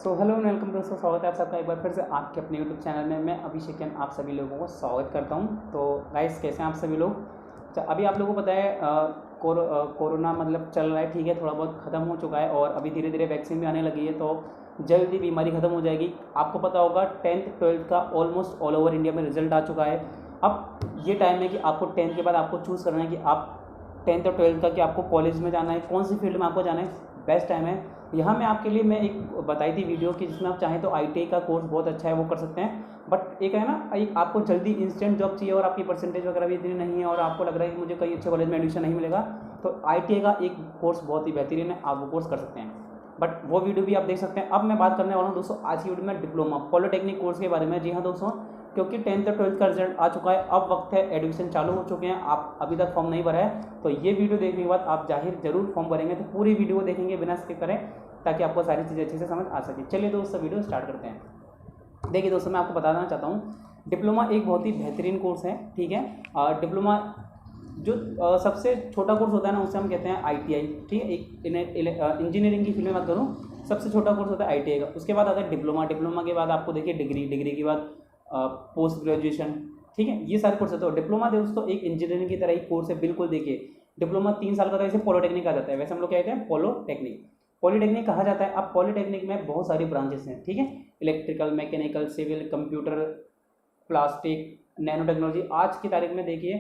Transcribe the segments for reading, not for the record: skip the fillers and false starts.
So hello welcome दोस्तों, स्वागत है आप सबका एक बार फिर से आपके अपने यूट्यूब चैनल में। मैं अभिषेक आप सभी लोगों को स्वागत करता हूं। तो गाइस, कैसे हैं आप सभी लोग। तो अभी आप लोगों को पता है कोरोना मतलब चल रहा है, ठीक है, थोड़ा बहुत ख़त्म हो चुका है और अभी धीरे धीरे वैक्सीन भी आने लगी है, तो जल्दी बीमारी ख़त्म हो जाएगी। आपको पता होगा 10th 12th का ऑलमोस्ट ऑल ओवर इंडिया में रिजल्ट आ चुका है। अब ये टाइम है कि आपको 10th के बाद आपको चूज़ करना है कि आप 10th और 12th का कि आपको कॉलेज में जाना है, कौन सी फील्ड में आपको जाना है। बेस्ट टाइम है। यहाँ मैं आपके लिए मैं एक बताई थी वीडियो कि जिसमें आप चाहें तो ITI का कोर्स बहुत अच्छा है, वो कर सकते हैं। बट एक है ना, एक आपको जल्दी इंस्टेंट जॉब चाहिए और आपकी परसेंटेज वगैरह भी इतनी नहीं है और आपको लग रहा है कि मुझे कहीं अच्छे कॉलेज में एडमिशन नहीं मिलेगा, तो ITI का एक कोर्स बहुत ही बेहतरीन है, आप वो कोर्स कर सकते हैं। बट वो वीडियो भी आप देख सकते हैं। अब मैं बात करने वाला हूँ दोस्तों आज की वीडियो में डिप्लोमा पॉलिटेक्निक कोर्स के बारे में। जी हाँ दोस्तों, क्योंकि 10th और 12th का रिजल्ट आ चुका है, अब वक्त है, एडमिशन चालू हो चुके हैं। आप अभी तक फॉर्म नहीं भरा है तो ये वीडियो देखने के बाद आप जाहिर जरूर फॉर्म भरेंगे। तो पूरी वीडियो देखेंगे बिना स्किप करें ताकि आपको सारी चीज़ें अच्छे से समझ आ सके। चलिए दोस्तों वीडियो स्टार्ट करते हैं। देखिए दोस्तों, मैं आपको बताना चाहता हूँ डिप्लोमा एक बहुत ही बेहतरीन कोर्स है, ठीक है। डिप्लोमा जो सबसे छोटा कोर्स होता है ना, उसे हम कहते हैं ITI, ठीक है। एक इंजीनियरिंग की फील्ड में बात करूँ, सबसे छोटा कोर्स होता है ITI का। उसके बाद आता है डिप्लोमा। डिप्लोमा के बाद आपको देखिए डिग्री के बाद पोस्ट ग्रेजुएशन, ठीक है। ये सारे कोर्स होते हैं। डिप्लोमा दोस्तों एक इंजीनियरिंग की तरह ही कोर्स है, बिल्कुल। देखिए डिप्लोमा 3 साल का था, इसे पॉलिटेक्निक आ जाता है। वैसे हम लोग क्या कहते हैं, पॉलिटेक्निक कहा जाता है। अब पॉलिटेक्निक में बहुत सारी ब्रांचेस हैं, ठीक है। Electrical, mechanical, civil, computer, plastic, nano technology. आज की तारीख में देखिए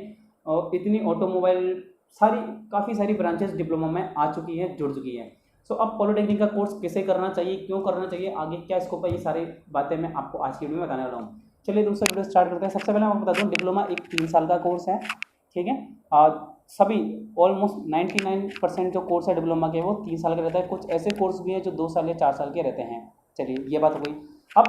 इतनी ऑटोमोबाइल, सारी काफ़ी सारी ब्रांचेस डिप्लोमा में आ चुकी हैं, जुड़ चुकी हैं। सो अब पॉलिटेक्निक का कोर्स कैसे करना चाहिए, क्यों करना चाहिए, आगे क्या स्कोप है, ये सारी बातें मैं आपको आज की वीडियो में बताने वाला हूँ। चलिए दूसरा वीडियो स्टार्ट करते हैं। सबसे पहले मैं आपको बता दूँ डिप्लोमा एक 3 साल का कोर्स है, ठीक है। सभी ऑलमोस्ट 99% जो कोर्स है डिप्लोमा के वो 3 साल के रहता है। कुछ ऐसे कोर्स भी हैं जो 2 साल या 4 साल के रहते हैं। चलिए ये बात हो गई। अब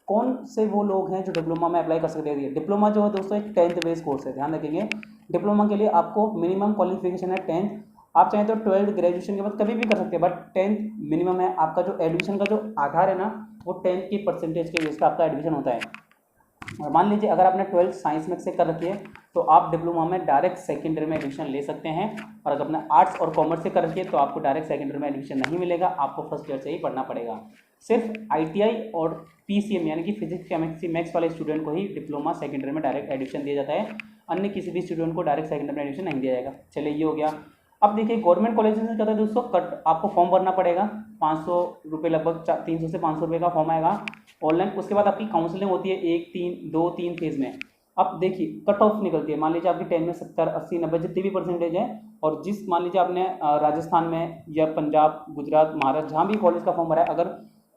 कौन से वो लोग हैं जो डिप्लोमा में अप्लाई कर सकते हैं। डिप्लोमा जो है दोस्तों एक 10th बेस्ड कोर्स है, ध्यान रखेंगे। डिप्लोमा के लिए आपको मिनिमम क्वालिफिकेशन है 10th। आप चाहें तो 12th ग्रेजुएशन के बाद कभी भी कर सकते हैं, बट 10th मिनिमम है। आपका जो एडमिशन का जो आधार है ना, वो 10th की परसेंटेज के बेस पर आपका एडमिशन होता है। और मान लीजिए अगर आपने 12th साइंस में से कर रखी है तो आप डिप्लोमा में डायरेक्ट सेकेंड ईयर में एडमिशन ले सकते हैं। और अगर आपने आर्ट्स और कॉमर्स से कर रखी है तो आपको डायरेक्ट सेकेंड ईयर में एडमिशन नहीं मिलेगा, आपको फर्स्ट ईयर से ही पढ़ना पड़ेगा। सिर्फ ITI और PCM यानी कि फिजिक्स केमिस्ट्री मैथ्स वाले स्टूडेंट को ही डिप्लोमा सेकेंड ईयर में डायरेक्ट एडमिशन दिया जाता है, अन्य किसी भी स्टूडेंट को डायरेक्ट सेकेंड ईयर में एडमिशन नहीं दिया जाएगा। चलिए ये हो गया। अब देखिए गवर्नमेंट कॉलेज में क्या होता है दोस्तों, आपको फॉर्म भरना पड़ेगा, 500 रुपये, लगभग 300 से 500 रुपये का फॉर्म आएगा ऑनलाइन। उसके बाद आपकी काउंसलिंग होती है 1 3 2 3 फेज में। अब देखिए कट ऑफ निकलती है, मान लीजिए आपकी 10 में 70 80 90 जितनी भी परसेंटेज है, और जिस मान लीजिए आपने राजस्थान में या पंजाब, गुजरात, महाराष्ट्र, जहाँ भी कॉलेज का फॉर्म भरा है, अगर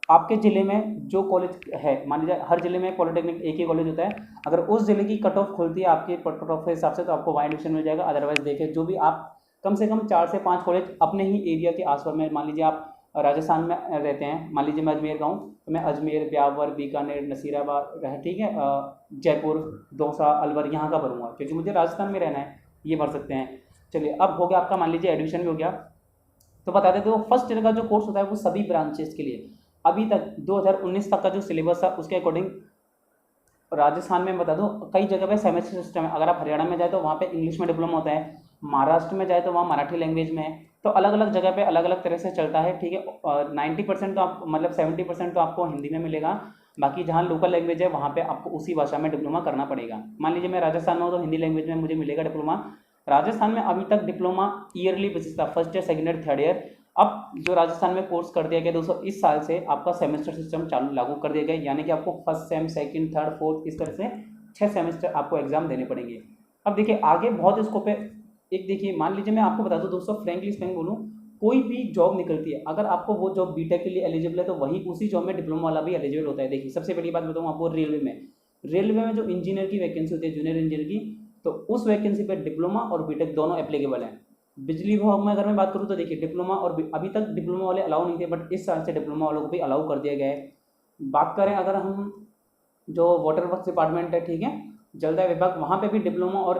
आपके ज़िले में जो कॉलेज है, मान लीजिए हर जिले में पॉलिटेक्निक एक ही कॉलेज होता है, अगर उस जिले की कट ऑफ खुलती है आपके कट ऑफ के हिसाब से तो आपको वहाँ एडमिशन मिल जाएगा। अदरवाइज देखिए जो भी आप कम से कम 4 से 5 कॉलेज अपने ही एरिया के आसपास में, मान लीजिए आप राजस्थान में रहते हैं, मान लीजिए मैं अजमेर का हूँ, तो मैं अजमेर, ब्यावर, बीकानेर, नसीराबाद, ठीक है, जयपुर, दौसा, अलवर, यहाँ का भरूँगा क्योंकि मुझे राजस्थान में रहना है, ये भर सकते हैं। चलिए अब हो गया आपका, मान लीजिए एडमिशन भी हो गया। तो बता देते हो फर्स्ट ईयर का जो कोर्स होता है वो सभी ब्रांचेस के लिए अभी तक 2019 तक का जो सिलेबस था उसके अकॉर्डिंग, राजस्थान में बता दूं कई जगह पे सेमेस्टर सिस्टम है। अगर आप हरियाणा में जाए तो वहाँ पे इंग्लिश में डिप्लोमा होता है, महाराष्ट्र में जाए तो वहाँ मराठी लैंग्वेज में है। तो अलग अलग जगह पे अलग अलग तरह से चलता है, ठीक है। 90% तो आप मतलब 70% तो आपको हिंदी में मिलेगा, बाकी जहाँ लोकल लैंग्वेज है वहाँ पे आपको उसी भाषा में डिप्लोमा करना पड़ेगा। मान लीजिए मैं राजस्थान में हूँ तो हिंदी लैंग्वेज में मुझे मिलेगा डिप्लोमा। राजस्थान में अभी तक डिप्लोमा ईयरली बेसिस था, first year, second year, third year. अब जो राजस्थान में कोर्स कर दिया गया दोस्तों, इस साल से आपका सेमेस्टर सिस्टम चालू लागू कर दिया गया, यानी कि आपको first sem, second, third, fourth, इस तरह से 6 सेमेस्टर आपको एग्जाम देने पड़ेंगे। अब देखिए आगे बहुत स्कोप है। एक देखिए मान लीजिए मैं आपको बता दूं दोस्तों, फ्रेंकली स्पीकिंग बोलूँ, कोई भी जॉब निकलती है, अगर आपको वो जॉब बीटेक के लिए एलिजिबल है तो वहीं उसी जॉब में डिप्लोमा वाला भी एलिजिबल होता है। देखिए सबसे बड़ी बात बताऊँ आपको, रेलवे में जो इंजीनियर की वैकेंसी होती है, जूनियर इंजीनियर की, तो उस वैकेंसी पर डिप्लोमा और बीटेक दोनों एप्लीकेबल हैं। बिजली विभाग में अगर मैं बात करूँ तो देखिए डिप्लोमा और अभी तक डिप्लोमा वाले अलाउ नहीं थे, बट इस साल से डिप्लोमा वालों को भी अलाउ कर दिया गया है। बात करें अगर हम जो वाटर वर्क्स डिपार्टमेंट है, ठीक है, जलदाय विभाग, वहाँ पे भी डिप्लोमा और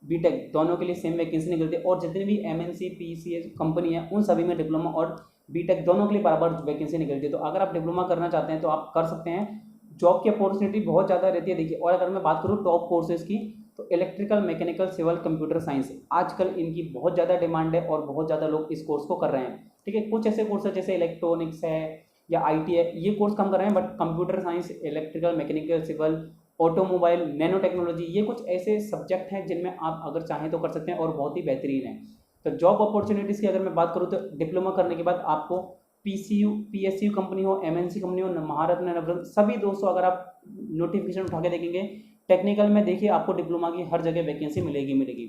बीटेक दोनों के लिए सेम वैकेंसी निकलती है। और जितनी भी MNC PCS कंपनी है उन सभी में डिप्लोमा और बीटेक दोनों के लिए बराबर वैकेंसी निकलती है। तो अगर आप डिप्लोमा करना चाहते हैं तो आप कर सकते हैं, जॉब की अपॉर्चुनिटी बहुत ज़्यादा रहती है। देखिए और अगर मैं बात करूँ टॉप कोर्सेज की, तो electrical, mechanical, civil, computer science, आजकल इनकी बहुत ज़्यादा डिमांड है और बहुत ज़्यादा लोग इस कोर्स को कर रहे हैं, ठीक है। कुछ ऐसे कोर्स है जैसे इलेक्ट्रॉनिक्स है, या ITI, ये कोर्स कम कर रहे हैं, but computer science, electrical, mechanical, civil, automobile, nano technology, ये कुछ ऐसे सब्जेक्ट हैं जिनमें आप अगर चाहें तो कर सकते हैं और बहुत ही बेहतरीन है। तो जॉब अपॉर्चुनिटीज़ की अगर मैं बात करूँ तो डिप्लोमा करने के बाद आपको PSU कंपनी हो, MNC कंपनी हो, महारत्न, नवरत्न, सभी दोस्तों अगर आप नोटिफिकेशन उठा के देखेंगे टेक्निकल में, देखिए आपको डिप्लोमा की हर जगह वैकेंसी मिलेगी।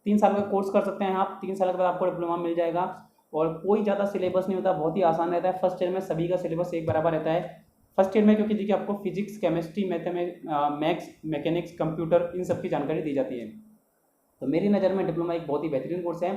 3 साल का कोर्स कर सकते हैं आप, 3 साल के बाद आपको डिप्लोमा मिल जाएगा और कोई ज़्यादा सिलेबस नहीं होता, बहुत ही आसान रहता है। फर्स्ट ईयर में सभी का सिलेबस एक बराबर रहता है। फर्स्ट ईयर में क्योंकि देखिए आपको physics, chemistry, maths, mechanics, computer, इन सब की जानकारी दी जाती है। तो मेरी नज़र में डिप्लोमा एक बहुत ही बेहतरीन कोर्स है।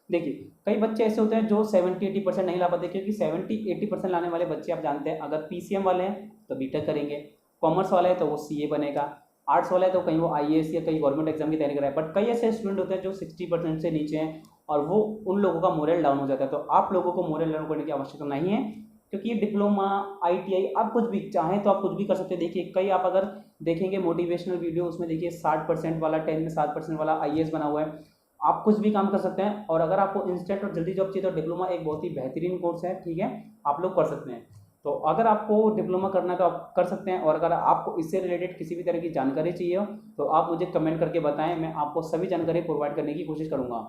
देखिए कई बच्चे ऐसे होते हैं जो 70-80% नहीं ला पाते, क्योंकि 70-80% लाने वाले बच्चे आप जानते हैं, अगर PCM वाले हैं तो बीटेक करेंगे, कॉमर्स वाला है तो वो CA बनेगा, आर्ट्स वाला है तो कहीं वो IAS या कहीं गवर्नमेंट एग्जाम की तैयारी कर रहा है। बट कई ऐसे स्टूडेंट होते हैं जो 60% से नीचे हैं और वो उन लोगों का मोरल डाउन हो जाता है। तो आप लोगों को मोरल डाउन करने की आवश्यकता नहीं है, क्योंकि डिप्लोमा, ITI, आप कुछ भी चाहें तो आप कुछ भी कर सकते हैं। देखिए कई आप अगर देखेंगे मोटिवेशनल वीडियो, उसमें देखिए 60% वाला, 10 में 60% वाला IAS बना हुआ है। आप कुछ भी काम कर सकते हैं और अगर आपको इंस्टेंट और जल्दी जॉब चाहिए तो डिप्लोमा एक बहुत ही बेहतरीन कोर्स है, ठीक है, आप लोग कर सकते हैं। तो अगर आपको डिप्लोमा करना है तो आप कर सकते हैं, और अगर आपको इससे रिलेटेड किसी भी तरह की जानकारी चाहिए हो तो आप मुझे कमेंट करके बताएं, मैं आपको सभी जानकारी प्रोवाइड करने की कोशिश करूंगा।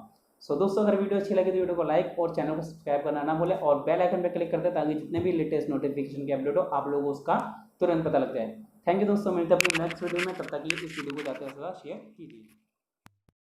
सो दोस्तों, अगर वीडियो अच्छी लगी तो वीडियो को लाइक और चैनल को सब्सक्राइब करना ना भूलें और बेल आइकन पर क्लिक करते हैं ताकि जितने भी लेटेस्ट नोटिफिकेशन के अपडेट हो आप लोगों को उसका तुरंत पता लग जाए। थैंक यू दोस्तों, मिलते हैं अपनी नेक्स्ट वीडियो में, तब तक के लिए इस वीडियो को ज़्यादा से ज़्यादा शेयर कीजिए।